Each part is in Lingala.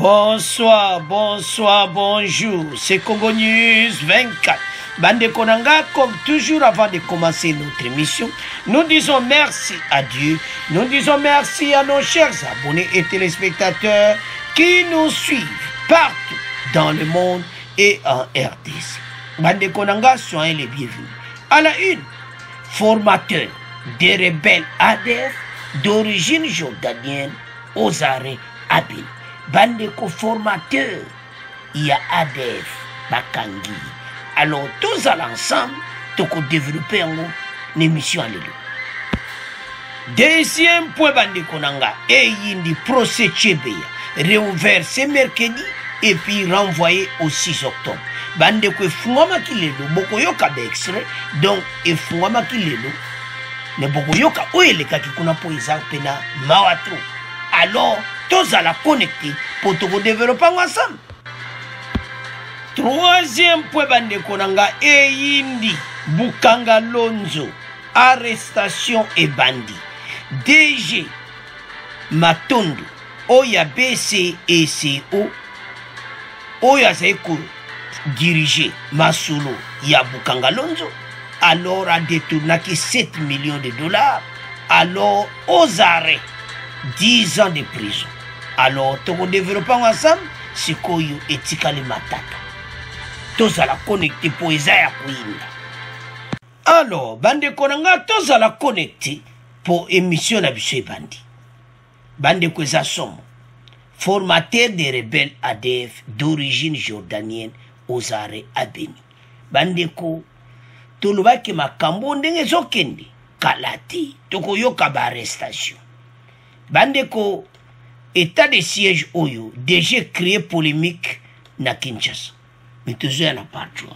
Bonsoir, bonsoir, bonjour. C'est Congo News 24. Bande Konanga, comme toujours avant de commencer notre émission, nous disons merci à Dieu. Nous disons merci à nos chers abonnés et téléspectateurs qui nous suivent partout dans le monde et en RDC. Bande Konanga, soyez les bienvenus. À la une, formateur des rebelles ADF d'origine jordanienne aux arrêts Abin. Bandeko formateur, il y a ADF, Bakangi. Alors, tous à l'ensemble, nous avons développé une émission à l'élu. Deuxième point, Bandeko Nanga, et il y procès Tchébeya, réouvert ce mercredi et puis renvoyé au 6 octobre. Bandeko Fungama Kilelo, Bokoyoka extrait, donc et Fungama Kilelo, ne Bokoyoka, où est le cas qui kuna pour Isaac Pena, Mawatro. Alors, tous à la connecter pour tout développer ensemble. Troisième point, Bande Konanga, Eyindi, Bukanga Lonzo, arrestation et bandit. DG Matondo, Oya BCECO, Oya Zeko, dirigé Masolo, ya Bukanga Lonzo, alors a détourné 7 millions de dollars, alors aux arrêts. 10 ans de prison. Alors, tout développement ensemble, c'est qu'on est éthiquement matata. Tous à la connecter pour Isaiah Queen. Alors, Bande Konanga, tous à la connecter pour émission d'Abissé Bandi. Bande Kweza Somme, formateur des rebelles ADF d'origine jordanienne aux arrêts à Béni. Bande Ko, tout le monde qui m'a cambondé, ils ont kendi. Kalati, tout yoka ba arrestation. Bandeko, état de siège Oyo, déjà créé polémique na Kinshasa. Mais toujours en partout.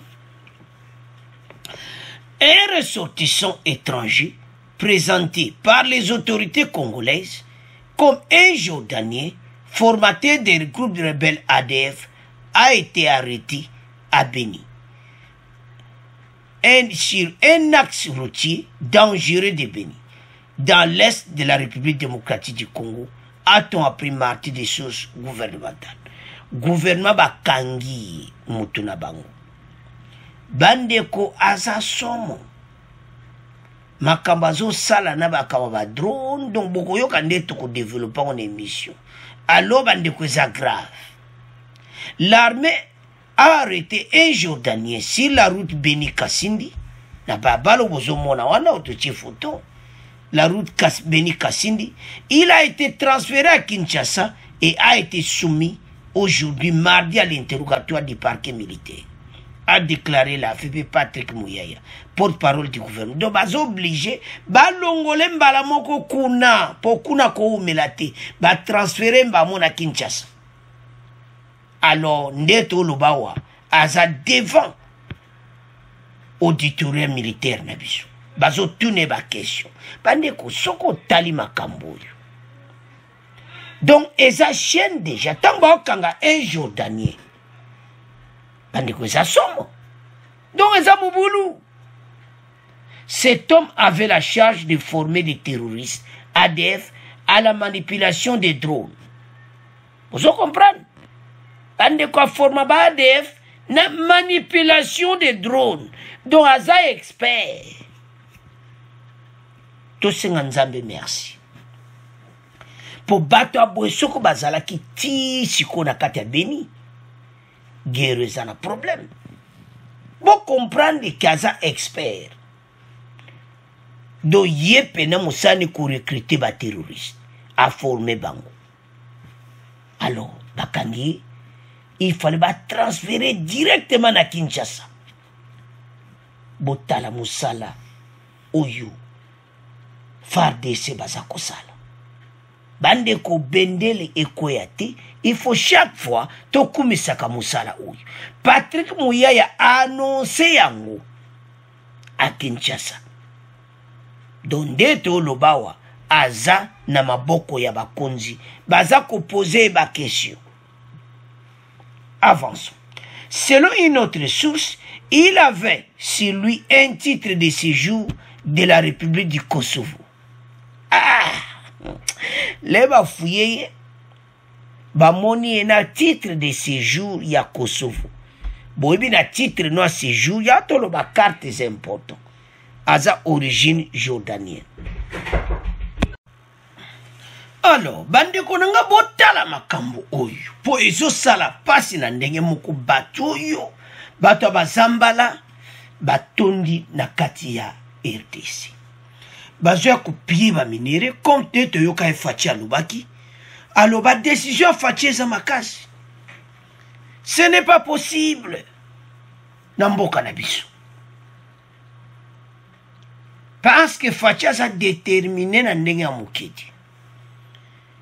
Un ressortissant étranger présenté par les autorités congolaises comme un Jordanien formateur des groupes de rebelles ADF a été arrêté à Béni. Sur un axe routier dangereux de Béni. Dans l'est de la République démocratique du Congo, a-t-on appris mardi des sources gouvernementales. Gouvernement Bakangi Mutuna Bango. Bandeko Azasomo. Makambazo Sala Nabakawa drone, donc beaucoup yoka neto ko développer une émission. Alors Bandeko c'est grave. L'armée a arrêté un Jordanien sur la route Beni Kassindi. Na babalo bozo mona wana otochi photo. La route Beni Kassindi, il a été transféré à Kinshasa et a été soumis aujourd'hui mardi à l'interrogatoire du parquet militaire, a déclaré la FP Patrick Mouyaya, porte-parole du gouvernement. Donc, ils sont obligés, balongole mbalamoko kuna, pour kuna ko umelate, ba transférer mbamon à Kinshasa. Alors, Ndeto Lubawa, aza devant auditorium militaire nabiso. Bazo tourner ma question. Bandeko, soko tali makamboyo. Donc, eza chaîne déjà. Tamba kanga un Jordanien. Bandeko, eza somo. Donc, eza mouboulou. Cet homme avait la charge de former des terroristes ADF à la manipulation des drones. Vous comprenez? Bandeko, forma ba ADF na manipulation des drones. Donc, eza expert. Tous Nzambe merci. Pour battre à Boisoko Bazala qui tire si qu'on a katia béni. Guerre un problème. Vous comprenez qu'il expert. Donc, yé pena moussane pour recruter des terroristes. À former Bango. Alors, Bakangi, il fallait transférer directement à Kinshasa. Botala moussala. Oyo. Farde se bazako sala. Bandeko bendele ekoyate, il faut chaque fois to kumisaka musala oyo. Patrick Mouyaya a annoncé yango à Kinshasa. Donde to lobawa aza na maboko ya bakonzi, baza ko poser ba question. Avançons. Selon une autre source, il avait sur lui un titre de séjour de la République du Kosovo. Ah, les bafouillés bamoni na titre de séjour ya Kosovo. Boyebi na titre no séjour ya tolo ba cartes important. Aza origine jordanienne. Alors, bande konanga botala makambo oyo. Po ezo sala pasi na ndenge moko bato oyo. Bato bazambala batondi na kati ya RDC. Bazo ya kupie ba minere compte to yoka Fachi alobaki. Aloba décision Fachi za makasi. Ce n'est pas possible. Namboka na biso. Parce que Fachi a déterminé na ndenge ya mokedi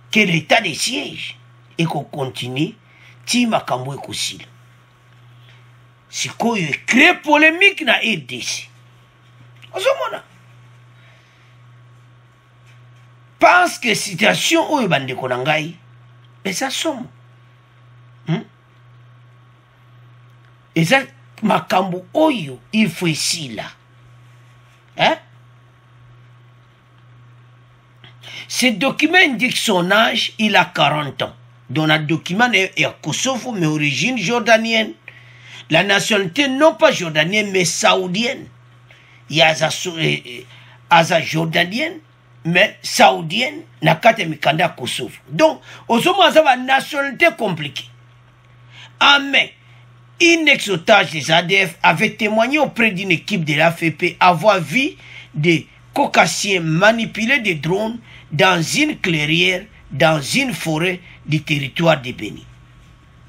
que l'état de siège et qu'on continue ti makambo ekosila. Sikoyo crée polémique na RDC. Ozomona. Parce que situation oyo bandeko na ngai eza somo. Eza makambo oyo il faut esila. Hein? Ce document indique son âge, il a 40 ans. Donc, le document est à Kosovo, mais origine jordanienne. La nationalité non pas jordanienne, mais saoudienne. Il y a Aza jordanienne, mais saoudienne, Nakate Mikanda Kosovo. Donc, au moment où la nationalité compliquée. Mais, un ex-otage des ADF avait témoigné auprès d'une équipe de l'AFP avoir vu des Caucasiens manipuler des drones dans une clairière, dans une forêt du territoire de Béni.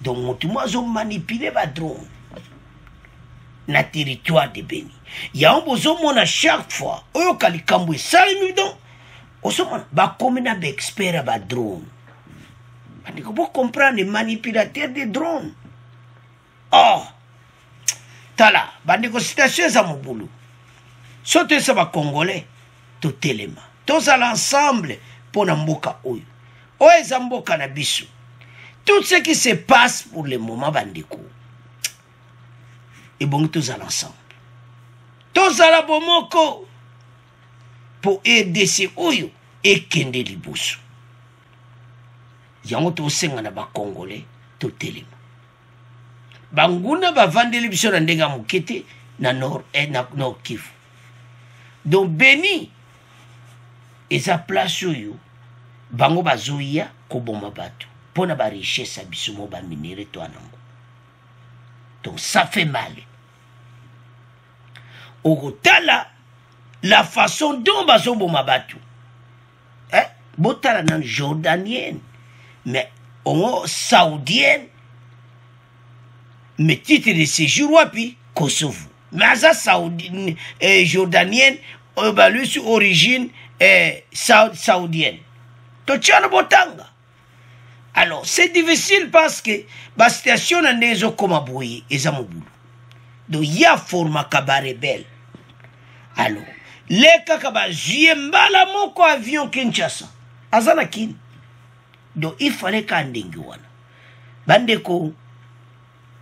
Donc, ils ont manipulé des drones dans le territoire de Béni. Il y a un besoin à chaque fois. Ils ont dit que les experts dans les drones. Il faut comprendre les manipulateurs des drones. Oh, tala, bandeko situation za mobulu. Sote sa ba Congolais, to telema. Tous à l'ensemble pour Namboka oyo. Oyo za mboka na biso. Tout ce qui se passe pour le moment bandeko. Et bon tous à l'ensemble. Tous à la bomoko pour RDC oyo et kende libusu. Yango to senga na ba Congolais, to telema. Banguna ba vandeli biso na ndenga mukete na nord et na nord Kivu. Donc Béni eza place oyo bango bazoya koboma bato pona ba richesse biso mo ba minere to anango. Donc ça fait mal. Okotala la façon dont bazoboma bato. Botala nan jordanienne mais on saoudienne. Mais titre de séjour wapi Kosovo. Mais ça saoudienne jordanienne lui sur origine saoudienne. Totiano botanga. Alors c'est difficile parce que la situation na nezo koma boye ezamobulu. Donc il y a forma kabarebel. Alors les kakaba jiembala moko avion Kinshasa. Azana kin. Donc il fallait kandingi wana. Bandeko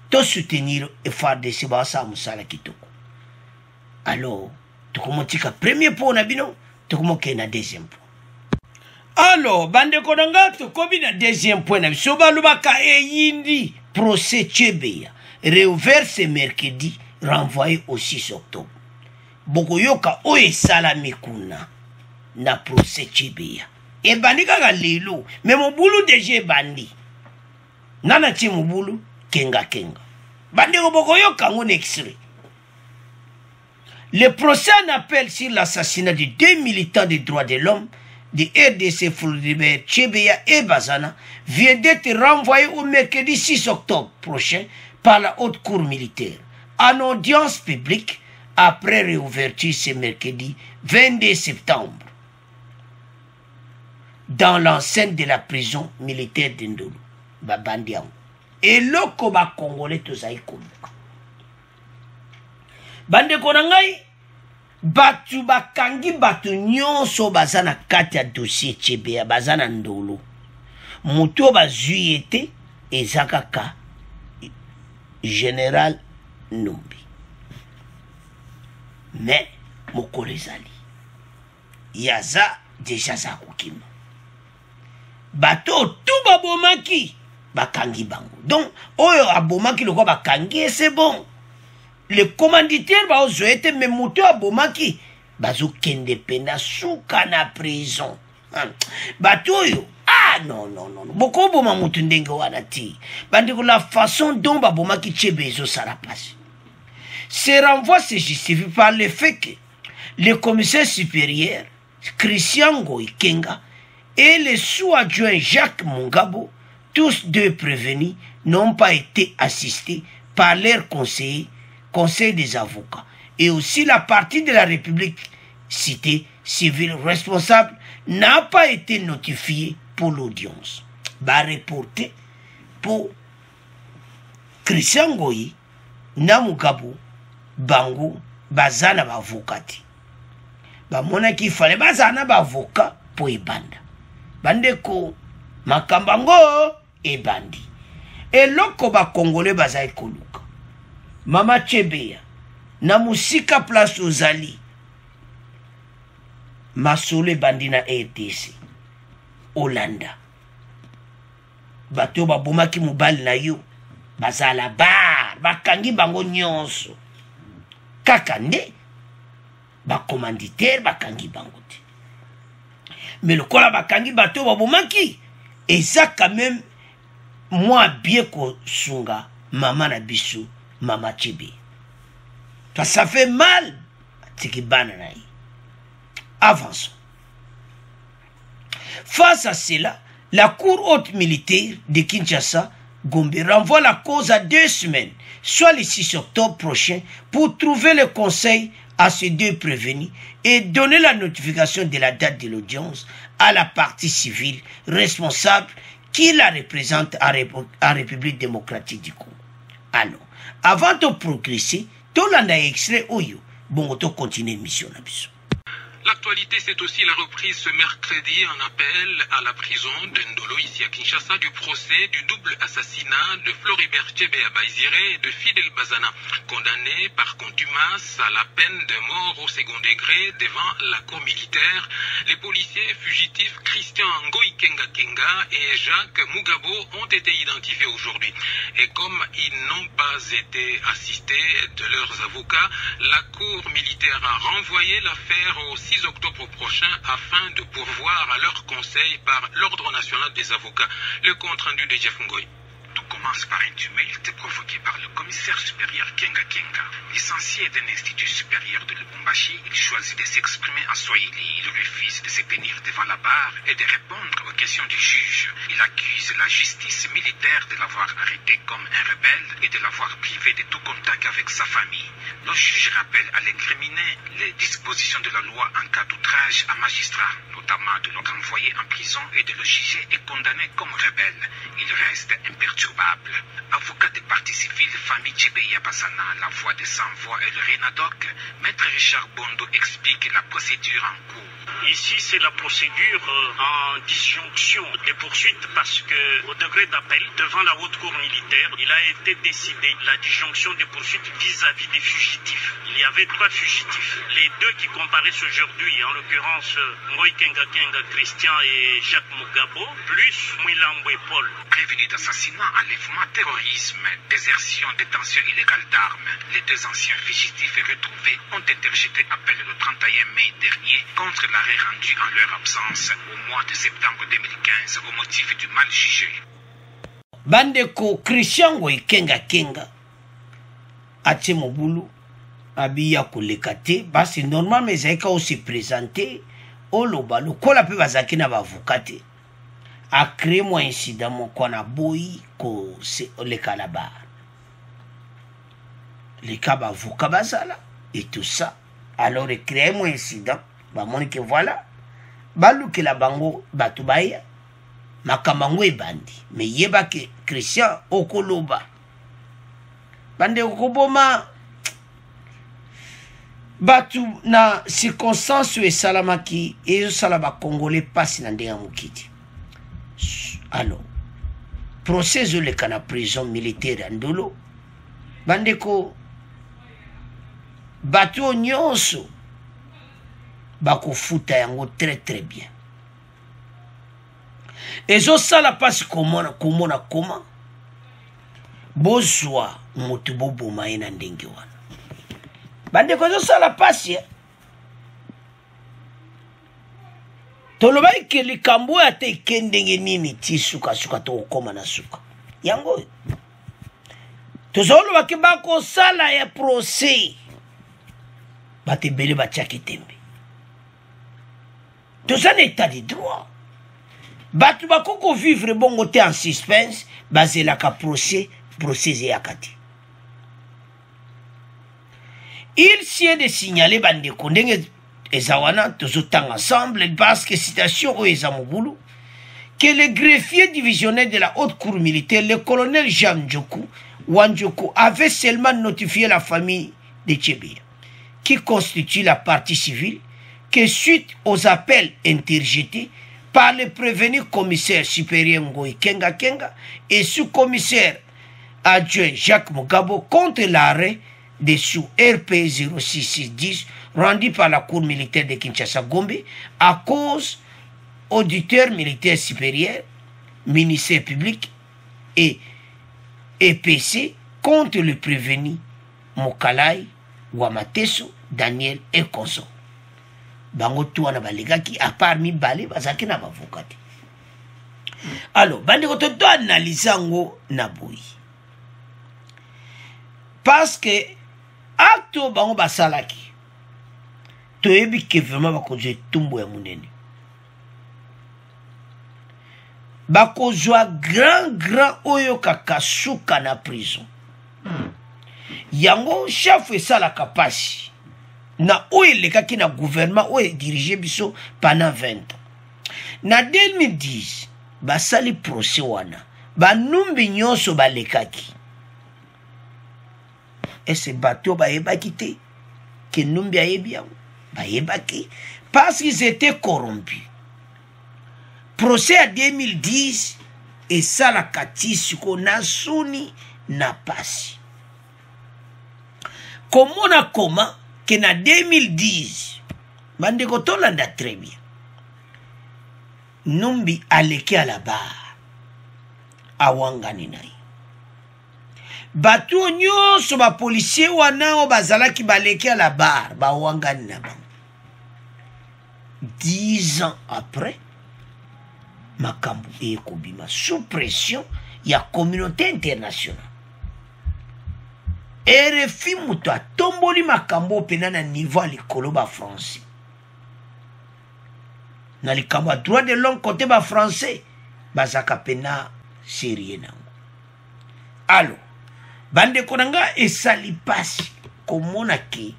to soutenir effort de Sibasa Musala Kitoko. Alors, tu commences à premier point na bino, tu commences à deuxième point. Alors, bande konanga tu kobi na deuxième point na biso balubaka yindi procès Chebeya réouvert ce mercredi renvoyé au 6 octobre. Bokoyoka oye salami kuna na procès Chebeya. E bandika ga lelo, mais mon boulot déjà bandi. Nana ti mon boulot kenga. Bandeko bokoyoka ngone extrait. Le procès en appel sur l'assassinat de 2 militants des droits de l'homme de RDC Floribert Chebeya et Bazana vient d'être renvoyé au mercredi 6 octobre prochain par la haute cour militaire en audience publique après réouverture ce mercredi 22 septembre dans l'enceinte de la prison militaire d'Indolo, Babandiang. Et loko ba Congolais tozai koluka. Bande konangai batu bakangi batu nyonso bazana kati ya dossier Chebeya bazana Ndolo. Muto bazui ete ezakaka Général Numbi. Mais mokolo ezali. Yaza déjà za kokima. Bato tout babomaki bakangi bango. Donc oyo abomaki loko bakangi c'est bon. Le commanditaire ba ozo ete me moto abomaki bazo kende pena suka na prison. Batoyo ah non non non boko boma mutu ndenge wana ti. Bandiko la façon dont babomaki Tchebe ezo sala passe. Ce renvoi se justifie par le fait que le commissaire supérieur Christian Ngoi Kenga et le sous-adjoint Jacques Mungabo, tous deux prévenus, n'ont pas été assistés par leur conseil des avocats. Et aussi la partie de la République cité civile responsable n'a pas été notifiée pour l'audience. Bah reporté pour Christian Ngoi na Mungabo bango bazana bavokati. Ba mona ki fallait bazana bavoka pour ebanda. Bandeko makambango ebandi. Et loko ba congolais bazai koluka. Mama Tchebe na musika place ozali. Masole bandina RTC. Olanda. Bato ba bomaki mobali na yo. Bazala bar bakangi bango nyonso. Kaka nde ba commanditaire bakangi bango te. Mais le kola bakangi bato babomaki et ça quand même moi bien ko sunga maman na biso mama Tchebe. Ça fait mal tiki banana. Avançons. Face à cela, la Cour haute militaire de Kinshasa Gombe renvoie la cause à 2 semaines, soit le 6 octobre prochain, pour trouver le conseil à ces deux prévenus et donner la notification de la date de l'audience à la partie civile responsable qui la représente en République démocratique du Congo. Alors, avant de progresser, tout le monde a extrait Oyo. Bon, on continue mission. L'actualité, c'est aussi la reprise ce mercredi en appel à la prison de Ndolo, ici à Kinshasa, du procès du double assassinat de Floribert Tchebe Baizire et de Fidel Bazana, condamnés par contumace à la peine de mort au second degré devant la cour militaire. Les policiers fugitifs Christian Ngoi Kenga Kenga et Jacques Mugabo ont été identifiés aujourd'hui. Et comme ils n'ont pas été assistés de leurs avocats, la cour militaire a renvoyé l'affaire au 6 octobre prochain afin de pourvoir à leur conseil par l'Ordre national des avocats. Le compte rendu de Jeff Ngoi. Tout commence par un tumulte provoqué par le commissaire supérieur Kenga Kenga. Licencié d'un institut supérieur de Lubumbashi, il choisit de s'exprimer en swahili. Il refuse de se tenir devant la barre et de répondre aux questions du juge. Il accuse la justice militaire de l'avoir arrêté comme un rebelle et de l'avoir privé de tout contact avec sa famille. Le juge rappelle à l'incriminé les dispositions de la loi en cas d'outrage à magistrat, notamment de le renvoyer en prison et de le juger et condamner comme rebelle. Il reste imperturbable. Avocat des partis civils, famille Tchebe Bazana, la voix des sans-voix et le Renadoc, maître Richard Bondo explique la procédure en cours. Ici, c'est la procédure en disjonction des poursuites parce que, au degré d'appel, devant la haute cour militaire, il a été décidé la disjonction des poursuites vis-à-vis des fugitifs. Il y avait 3 fugitifs. Les 2 qui comparaissent aujourd'hui, en l'occurrence Ngoi Kenga Kenga Christian et Jacques Mugabo, plus Mouilambwe Paul. Prévenus d'assassinat, enlèvement, terrorisme, désertion, détention illégale d'armes. Les 2 anciens fugitifs retrouvés ont interjeté appel le 31 mai dernier contre l'arrêt rendu en leur absence au mois de septembre 2015 au motif du mal jugé. Bandeko Christian Ngoi Kenga Kenga atie mobulu abiya koleka te basi normal mais zaika aussi présenté oloba lokola pe bazaki na bavoka te a créé moi incident moko na boyi ko se oleka la bar les cas bavoka bazala et tout ça alors il crée moi incident ba moni que voilà baluki la bango batubaya makamango ebandi mais yeba ke Christian okoloba bande okoboma batu na circonstance et salamaki et salaba congolais passe na ndenga mukiti. Alors procès le kana prison militaire Ndolo bandeko batu nyonso bako futa yango très très bien. ezosala mpasi komona koma bozwa moto boboma ye na ndenge wana bandeko ezosala mpasi tolobaki ke likambo oyo ate eke ndenge nini ti sukasuka tokokoma na suka yango oyo tozolobaki bakosala ya procès bato ebele batiaki tembe toza na état de droit bato bakoko vivre bongo te en suspense bazelaka procès eyaka te il sien de signaler bandeko ndenge eza wana tozotanga ensemble parce que citation oyo eza mobulu que le greffier divisionnaire de la haute cour militaire le colonel Jean Wanjoku avait seulement notifié la famille de Tchébéa qui constitue la partie civile que suite aux appels interjetés par le prévenu commissaire supérieur Ngoï Kenga et sous-commissaire adjoint Jacques Mugabo contre l'arrêt des sous RP 06610 rendu par la cour militaire de Kinshasa Gombe à cause auditeur militaire supérieur, ministère public et EPC contre le prévenu Mokalai, Wamateso, Daniel et consort. Bango tuana balegaki à part mibale bazaki na avocat. Alors, bandeko to doit analyser ngo na boyi. Parce que acte bango basalaki toyebi ke vraiment bakozwa tumbo ya munene bakozwa grand oyo kakasuka na prison yango chef esalaka pasi na oyo elekaki na gouvernement oyo dirige biso pendant 20 ans na 2010 basali procès wana banumbi nyonso balekaki ese bato bayebaki te ke numbi ayebi yango bayebaki parce qu'ils étaient corrompus. Procès à 2010 et ça la katisi ko na suni na pasi. Comment na comment que na 2010 bandeko tolanda très bien. Numbi aleki à la barre awangani nai. Batu nyonso ba policier wana o bazalaki baleki à la barre ba wangani na bango. 10 ans après, makambo ekobima sous pression ya communauté internationale. RFI muto atomboli makambo pena na niveau à likolo ba français. Na likambo a droit de l'homme côté ba français, bazaka pena sérieux nango. Alors, bande konanga esali pasi komona ke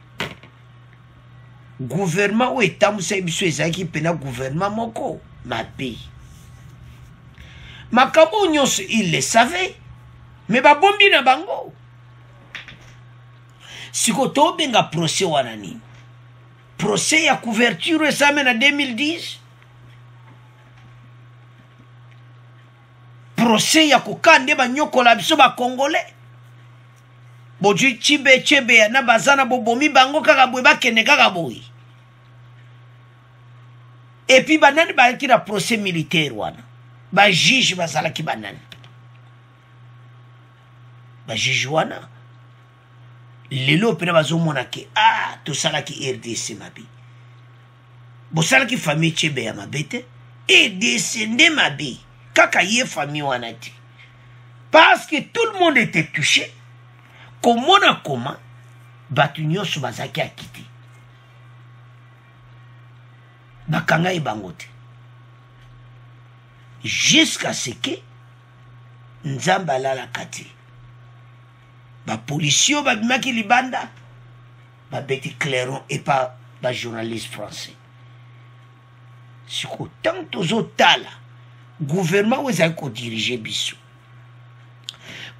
gouvernement ou état musa biso ezaki pena gouvernement moko mabe. Makambo nyonso il le savait, mais babombi na bango. Siko to benga procès wana nini? Procès ya couverture esame na 2010. Procès ya kokande banyokola biso ba congolais. Boju chebe na bazana bobomi bango kaka boye bakene kaka boye. Et puis banani balaki na procès militaire wana. Ba juge bazalaki banani. Ba juge wana. Lelo pena bazomona ke tosalaki RDC mabi. Bosalaki famille chebe ya mabete et descendé mabi. Kaka ye famille wana ti. Parce que tout le monde était touché. Comment batu nyonso bazaki akiti bakanga ebangote jusqu'à ce que nzamba alala kati ba policiers babimaki libanda ba beti clairon et pas ba journaliste français siko tant tozotala gouvernement oza ko diriger biso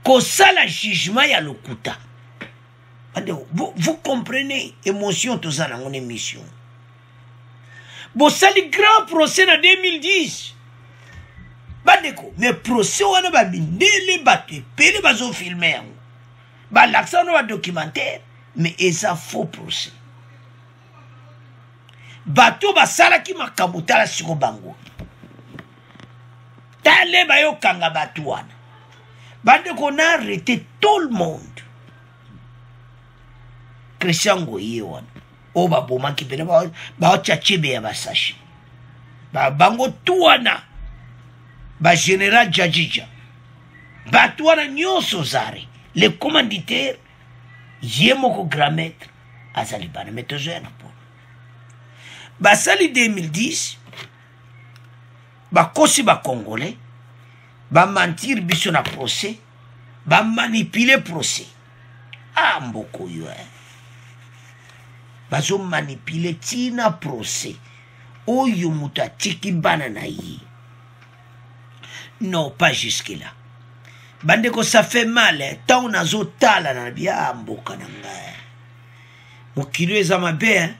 kosala jugement ya lokuta. Vous comprenez émotion tout ça dans mon émission. Bon sali grand procès en 2010. Bandeko mais procès wana ba bindele batte pele bazo filmer. Ba l'accent no documentaire mais eza faux procès. Bato ba sala ki makamutala siko bango. tale bayo kanga batuana bande qu'on a arrêté tout le monde Christian Ngoye wana o baboma ki pene ba tchachebe ya basashi ba bango tuana ba général Djadjidja batuana nyoso zare le commanditaire yemoko grand maître azali bana metozo ya napo basali 2010 bakosi ba congolais ba mentir biso na procès ba manipuler procès mboko yo bazo manipuler tina procès oyo mutu atiki bana na ye non pas jusque là bandeko ça fait mal tant nazo tala na bia mboka na ngai mokilo eza mabe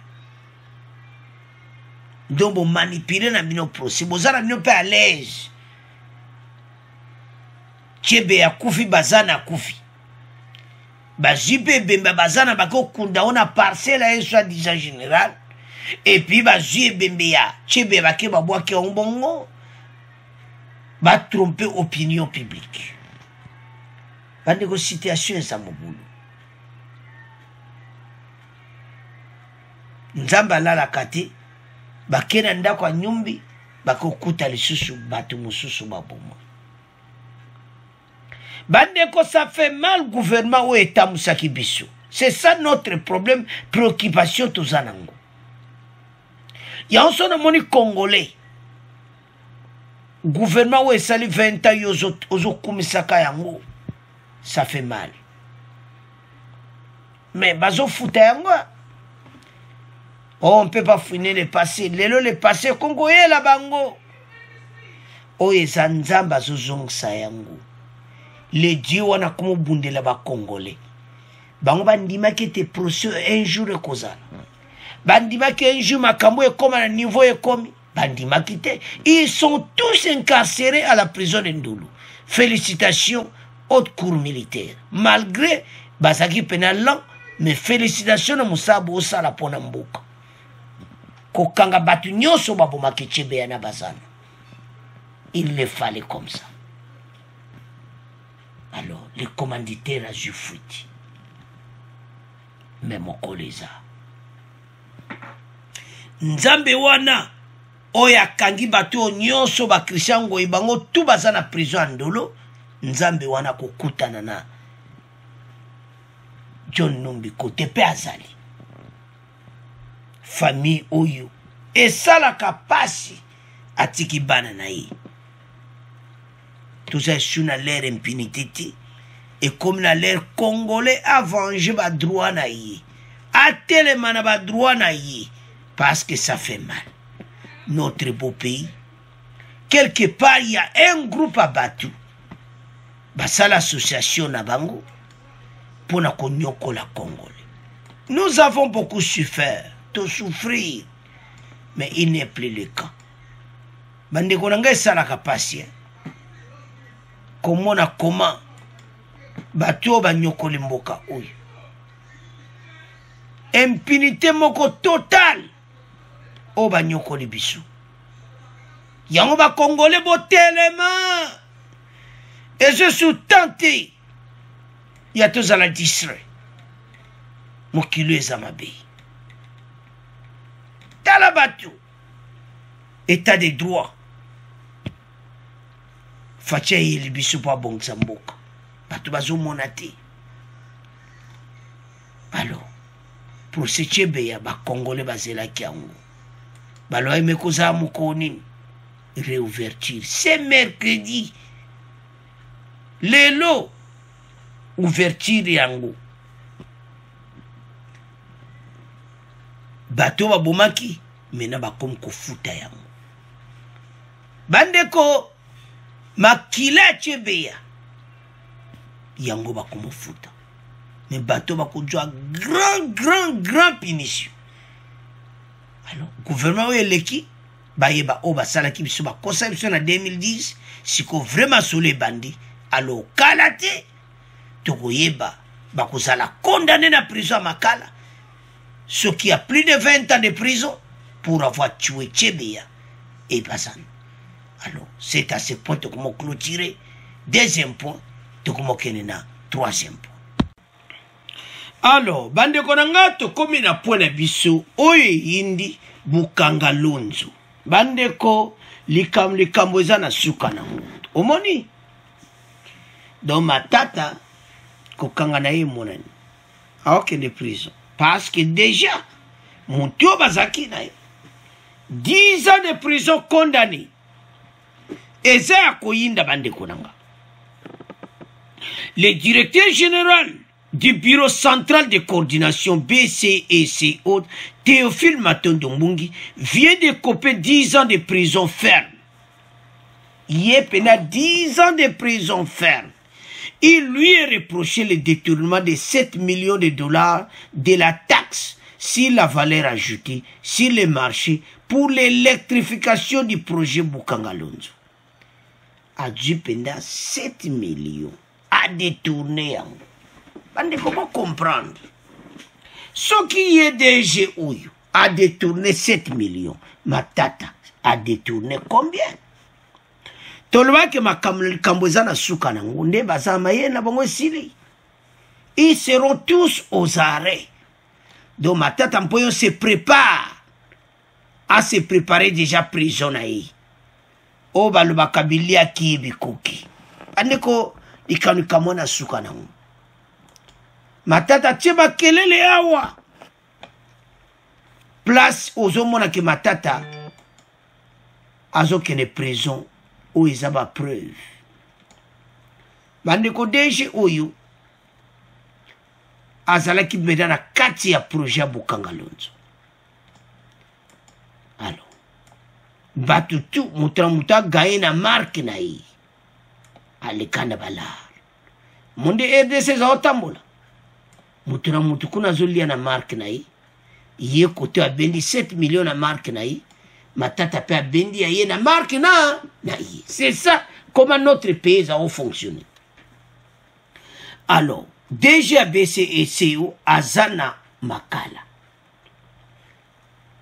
donc bo manipuler na bino procès bozala bino pe à l'aise chebe ya kufi bazana kufi bazibe bemba bazana bako kunda ona parcelle ya soi-disant général et puis bazi bembe ya chebe bake babwa ke ombongo ba tromper opinion publique bandeko situation za mobulu nzamba lala kati bakena ndako nyumbi bakokuta lisusu batu mususu baboma bandeko ça fait mal gouvernement ou état musaki biso c'est ça notre problème préoccupation tozanango ya onsono moni congolais gouvernement ou esali 20 ans ozo kumisaka yango ça fait mal mais bazo futa yango on peut pas finir le passé le passé congolais la bango o eza nzamba zozongisa yango les dieux wana komo bundela ba congolais bango bandima ki te procès un jour ekozala bandima ki un jour makambo ekoma na niveau ekomi bandima ki te ils sont tous incarcérés à la prison de Ndulu félicitations haute cour militaire malgré basaki pénal lent mais félicitations na musabu osala pona mboka kokanga batu nyonso babomaki Tshebe na bazana il le fallait comme ça. Alors, les commanditaires à Jufuiti, mais mon koleza. Nzambe wana, oya kangi batu nyonso ba Christian Ngoye bango tout baza na prison Ndolo, Nzambe wana kokutana na John Numbi kote pe azali. Famille oyo, esalaka pasi atiki bana na ye. Tout ça sur l'air impunité et comme na l'air congolais a vengé ba droit na yi a tellement na ba droit na yi parce que ça fait mal notre beau pays quelque part il y a un groupe abattu ba ça l'association na bango pour na konyoko la congolais nous avons beaucoup souffert tout souffrir mais il n'est plus le cas bande konanga sala kapasi comment bato banyokoli mboka oyo impunité moko total o banyokoli biso yango ba congolais botelema et je suis tenté ya tozala distrait mokilo eza mabe tala bato état de droit fatia yeli biso po abongisa mboka bato bazomona te alors procès Tshebe ya bakongole bazelaki yango baloa eme kozala mokolo nini réouverture c'est mercredi lelo ouverture yango bato babomaki mena bakomi kofuta yango bandeko makila Tshebe ya yango bakomo futa mais bato bakozwa grand punition alors gouvernement oyo eleki bayeba o basalaki biso bakosa biso na 2010 siko vraiment solo ebandi alors kala te tokoyeba bakozala condamné na prison makala ce qui a plus de 20 ans de prison pour avoir tué Tshebe ya et bazana Alors, c'est à ce point que comment clôturer. Deuxième point, de comment troisième point. Alors, bande konanga to komi na point na biso oye yindi Bukanga Lonzo. Bande ko likambo eza na suka na mutu. Omoni? Donc Matata kokanga na ye monani. Aokende prison. Parce que déjà, mutu bazaki na ye. 10 ans de prison condamné. Eza ya koyinda bande konanga. Le directeur général du bureau central de coordination BCECO, Théophile Matondo Mbungi, vient de couper 10 ans de prison ferme. Il est pénal 10 ans de prison ferme. Il lui est reproché le détournement de 7 millions de dollars de la taxe sur la valeur ajoutée sur les marchés pour l'électrification du projet Bukanga Lonzo. A dû payer 7 millions à détourner. Comment comprendre? Ce qui est DG Oyo a détourné 7 millions. Matata a détourné combien? Tolwa ke makambozana suka na ngunde bazama ye na bango sili. Ils seront tous aux arrêts. Donc Matata Mpoyo se prépare à se préparer déjà prisonnier. O baluba kabilia kibi kuki. Aneko ikanu kamona suka na ngunde. Matata tcheba kelele awa. Place aux hommes qui Matata azo kene prison où ils ont preuve. Bandeko deje oyo azala ki beda na kati ya projet Bukanga Lonzo. Alors, batutu muta gaye na marque na yi. Alekanda balar. Monde RDC za otambola. Mutuna mutu kuna zolia na marque na yi. Ye kote a bendi 7 millions na marque na yi. Matata pe a bendi ya ye na marque na yi. C'est ça comment notre pays a fonctionné. Alors, DGABC et CEO azana makala.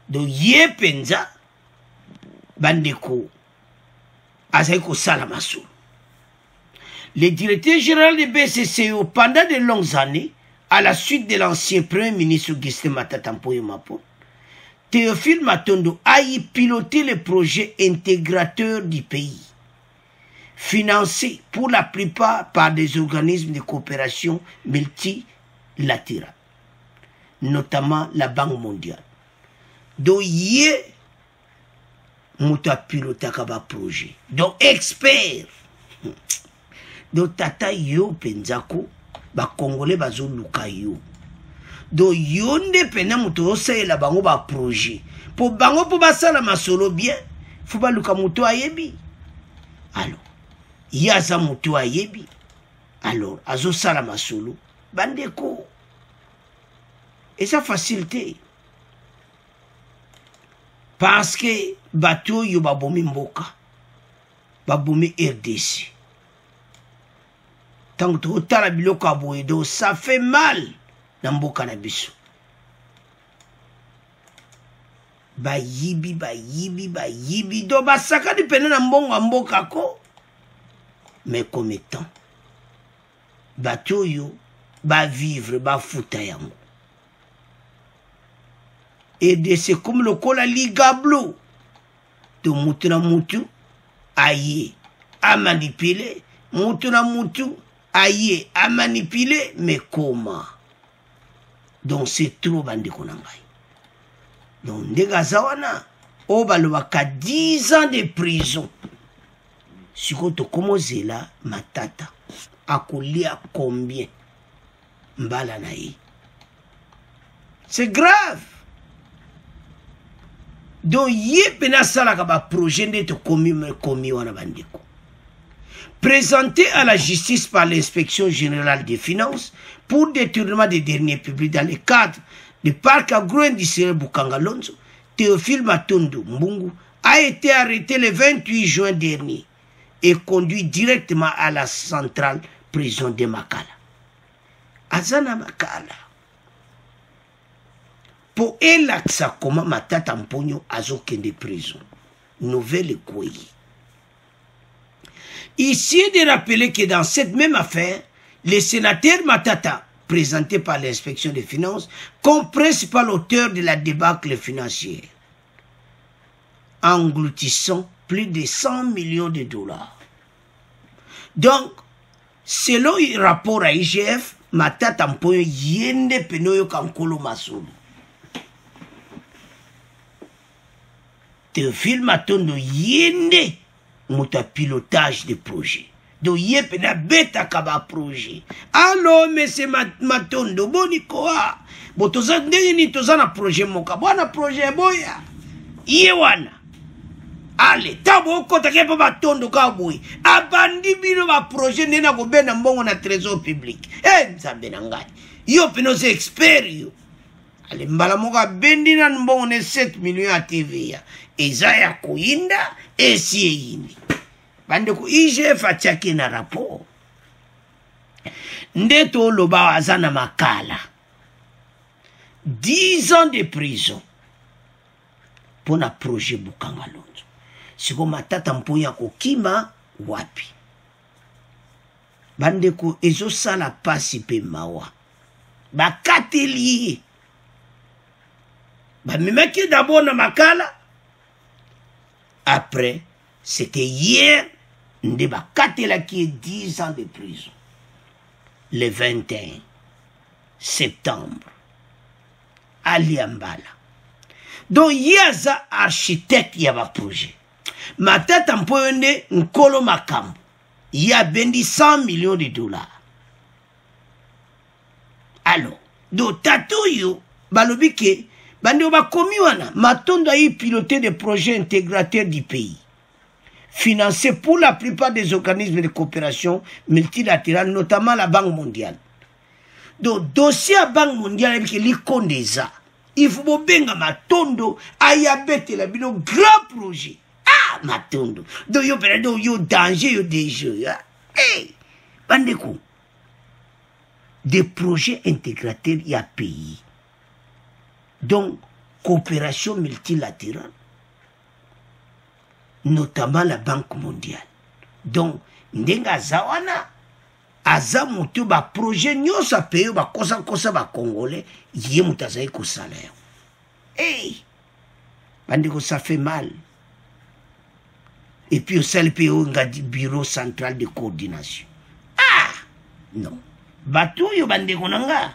Donc ye penza bandeko azaiko salamaso. Le directeur général de BCCO pendant de longues années, à la suite de l'ancien premier ministre Augustin Matata Mpoyo Mapo, Théophile Matondo a y piloté le projet intégrateur du pays, financé pour la plupart par des organismes de coopération multilatérale, notamment la Banque mondiale. Donc, y a un piloté un projet. Donc, expert. Donc, tata yo penzako. Ba Congolais bazo luka yo. Do yonde pena muto osela bango ba projet. Po bango po basala masolo bien. Faut ba luka muto ayebi. Alors, yaza muto ayebi. Alors, azo sala masolo. Bandeko. Et ça facilité. Parce que bato yo babomi mboka. Babomi RDC. Tant que tu as biloko aboyedo, ça fait mal dans mboka na biso. Ba yibi, do ba saka di pene na mbongo mboka ko. Mais comme étant, bato yo, ba vivre, ba futa yango. Et de c'est comme le kola ligablo. De mutu na mutu, aye, a manipuler, mutu na mutu, aïe, à manipuler, mais comment? Donc c'est trop bandeko nangai. Donc Ndegazawana, Obalwaka 10 ans de prison. Si tu commences là, Matata, akolia combien? Mbala naï. C'est grave. Donc yé pena sala kaba projet de te commis wana bandeko. Présenté à la justice par l'inspection générale des finances pour détournement des derniers publics dans le cadre du parc agro-industriel Bukanga Lonzo, Théophile Matondo Mbungu a été arrêté le 28 juin dernier et conduit directement à la centrale prison de Makala. Azana Makala. Pour elaksa comment Matata Mponyo azokende prison. Nouvelle Kouyi. Ici de rappeler que dans cette même affaire, le sénateur Matata, présenté par l'inspection des finances, comme principal auteur de la débâcle financière, engloutissant plus de 100 millions de dollars. Donc, selon le rapport à IGF, Matata Mpoyo yende penoyo kankolo masolo. Théophile Matondo yende mouta pilotage de projet. Donc yepe na beta kaba projet. Allo monsieur Matondo boni koa. Bo toza ndeni toza na projet moka. Bwana projet boya. Yewana. Ale tabo kota kepa Matondo kabui. Abandi bino ba projet nena ko bena mbongo na trésor public. Nzambe na ngai. Yo peno se expert yo. Ale mbala moka bendi na mbongo ne 7 millions à TVA. Eza ya kuinda esi yindi. Bande ku IGF atiaki na rapport. Ndeto loba azana makala. 10 ans de prison. Pour na projet Bukanga Lonzo. Siko Matata Mpoyo kokima wapi. Bande ku ezo sala pasi pe mawa. Bakateli. Ba memaki d'abord na makala. Après, c'était hier, Ndeba Katela qui est 10 ans de prison. Le 21 septembre, Ali Ambala. Donc, il y a un architecte qui a un projet. Matata Mpoyo Nkolo Makambo. Il y a bendi 100 millions de dollars. Alors, donc, Tatoyo, Balobike, Bande ba komi wana, Matondo a piloté des projets intégrateurs du pays, financés pour la plupart des organismes de coopération multilatérale, notamment la Banque mondiale. Donc, dossier à Banque mondiale, avec l'Ikondeza, il faut benga Matondo, ayabete la bino grand projet. Ah, Matondo. Donc, yo danger, yo déjeu. Hey, bande ko. Des projets intégrateurs, il y a pays. Donc, coopération multilatérale, notamment la Banque mondiale. Donc, ndenga zawana, aza mutu ba projet nyosa peyo ba kosa ba congolais, yé mutazaï ko salaire. Hey! Bandeko, ça fait mal. Et puis, au seul pays, on a dit bureau central de coordination. Ah! Non. Batou yo bandeko nanga,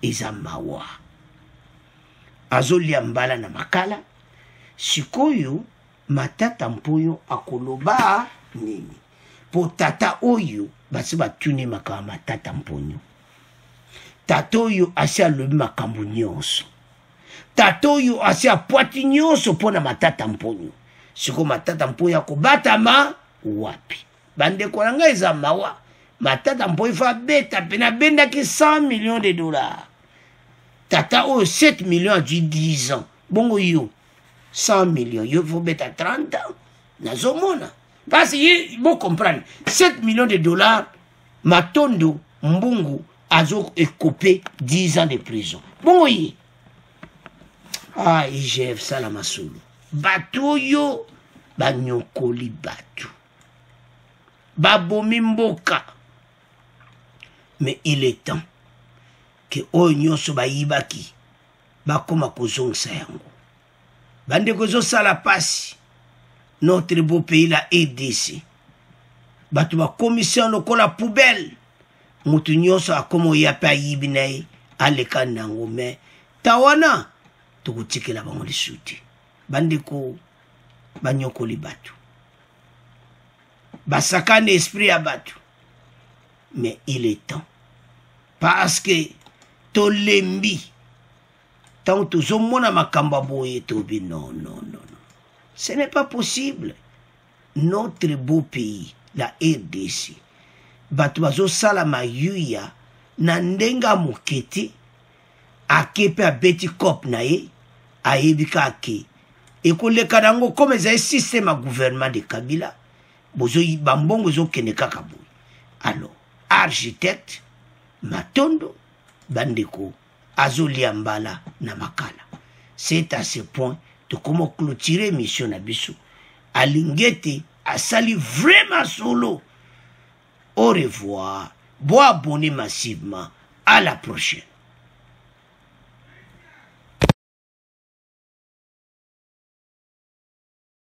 eza mawa. Azolia mbala na makala, sikoyo Matata Mpoyo akoloba nini. Po tata oyo, basi batuni makama Matata Mpoyo. Tata oyo asia lobi makambo nyonso. Tata oyo asia poati nyonso pona Matata Mpoyo. Siko Matata Mpoyo akobatama wapi. Bande kolanga eza mawa. Matata Mpoyo fa beta pena benda ki 100 millions de dollars. Tata oyo 7 millions du 10 ans. Bongo yo 100 millions. Yo faut mettre à 30 ans. Nazomona. Parce que vous comprenez. 7 millions de dollars. Matondo Mbungu azo ekopé 10 ans de prison. Bongo yi. Ah, IGF Salamasulu. Batu yo banyokoli batu. Babomi mboka. Mais il est temps que oyo nyonso bayibaki bakoma kozongisa yango. Bande kozo sala pasi. Notre beau pays la RDC. Batu ba commission lokola poubelle. Mutu nyonso akomo yape ayibi naye aleka nango me tawana tokutikela bango lisuti. Bande ko banyokoli batu. Basakane esprit ya batu. Mais il est temps. Parce que tolembi tant tozomona makamba boye tobi non. Ce n'est pas possible. Notre beau pays, la RDC, batu bazo sala mayuya na ndenga muketi akepe abeti kop na ye ayebika ake ekoleka nango comme za système à gouvernement de Kabila bozo bambongo zo kene kaka boye. Alors architecte Matondo bandeko azolia mbala na makala. C'est à ce point de comment clôturer mission na biso. Alingete asali vraiment solo au revoir. Bon abonné massivement. À la prochaine.